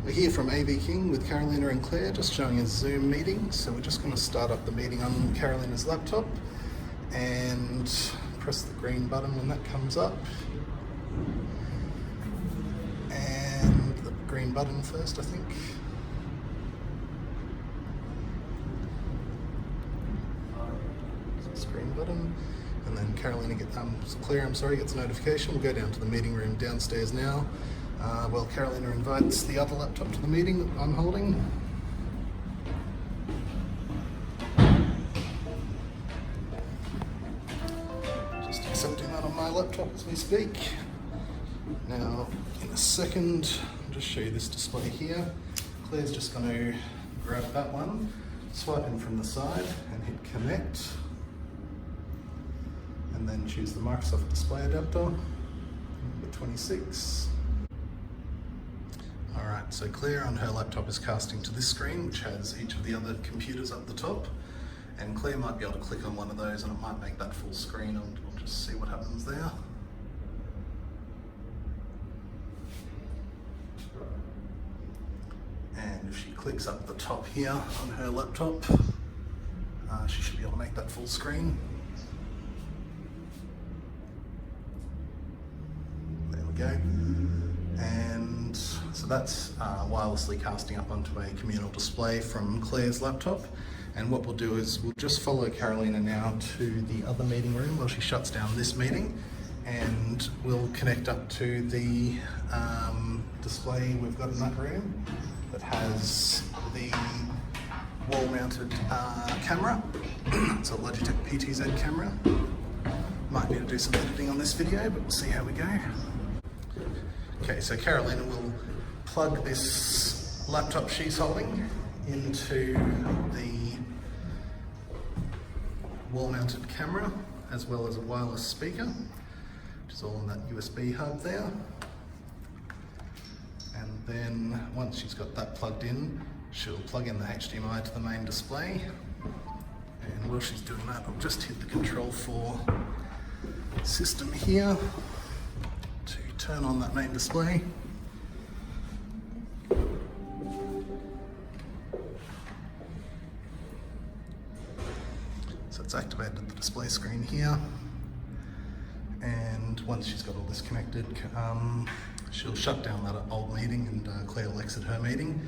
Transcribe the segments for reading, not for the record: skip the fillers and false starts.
We're here from AV King with Carolina and Claire, just showing a Zoom meeting. So we're just going to start up the meeting on Carolina's laptop and press the green button when that comes up. And the green button first, I think. This green button. And then Carolina gets a notification. We'll go down to the meeting room downstairs now. Well, Carolina invites the other laptop to the meeting that I'm holding. Just accepting that on my laptop as we speak. Now, in a second, I'll just show you this display here. Claire's just going to grab that one, swipe in from the side and hit connect. And then choose the Microsoft display adapter, number 26. Alright, so Claire on her laptop is casting to this screen, which has each of the other computers up the top. And Claire might be able to click on one of those and it might make that full screen. We'll just see what happens there. And if she clicks up the top here on her laptop, she should be able to make that full screen. Go. And so that's wirelessly casting up onto a communal display from Claire's laptop. And what we'll do is we'll just follow Carolina now to the other meeting room while she shuts down this meeting, and we'll connect up to the display we've got in that room that has the wall-mounted camera. It's a Logitech PTZ camera. Might need to do some editing on this video, but we'll see how we go. Okay, so Carolina will plug this laptop she's holding into the wall-mounted camera, as well as a wireless speaker, which is all in that USB hub there. And then once she's got that plugged in, she'll plug in the HDMI to the main display. And while she's doing that, I'll just hit the Control 4 system here to turn on that main display. So it's activated the display screen here, and once she's got all this connected, she'll shut down that old meeting and Claire will exit her meeting,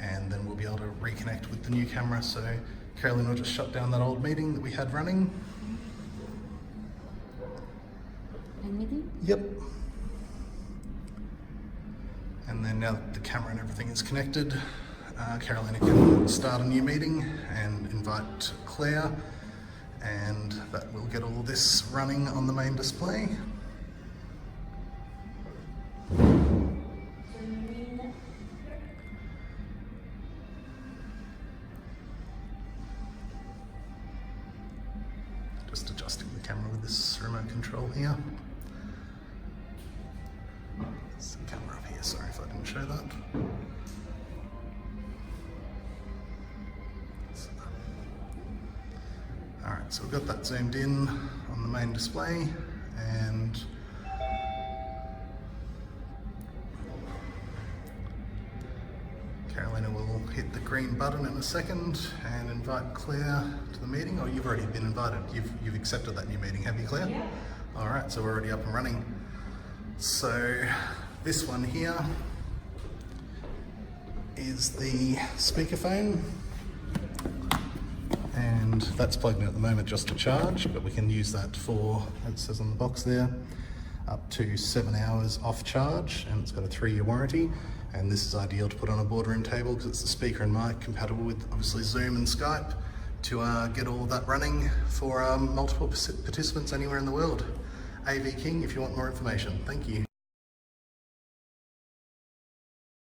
and then we'll be able to reconnect with the new camera. So Carolina will just shut down that old meeting that we had running. Yep. And then now that the camera and everything is connected, Carolina can start a new meeting and invite Claire, and that will get all of this running on the main display. Just adjusting the camera with this remote control here. There's the camera up here, sorry if I didn't show that. Alright, so we've got that zoomed in on the main display, and Carolina will hit the green button in a second and invite Claire to the meeting. Oh, you've already been invited. You've accepted that new meeting, have you, Claire? Yeah. Alright, so we're already up and running. So this one here is the speakerphone, and that's plugged in at the moment just to charge, but we can use that for, as it says on the box there, up to 7 hours off charge, and it's got a 3-year warranty. And this is ideal to put on a boardroom table because it's the speaker and mic compatible with obviously Zoom and Skype to get all of that running for multiple participants anywhere in the world. AV King if you want more information. Thank you.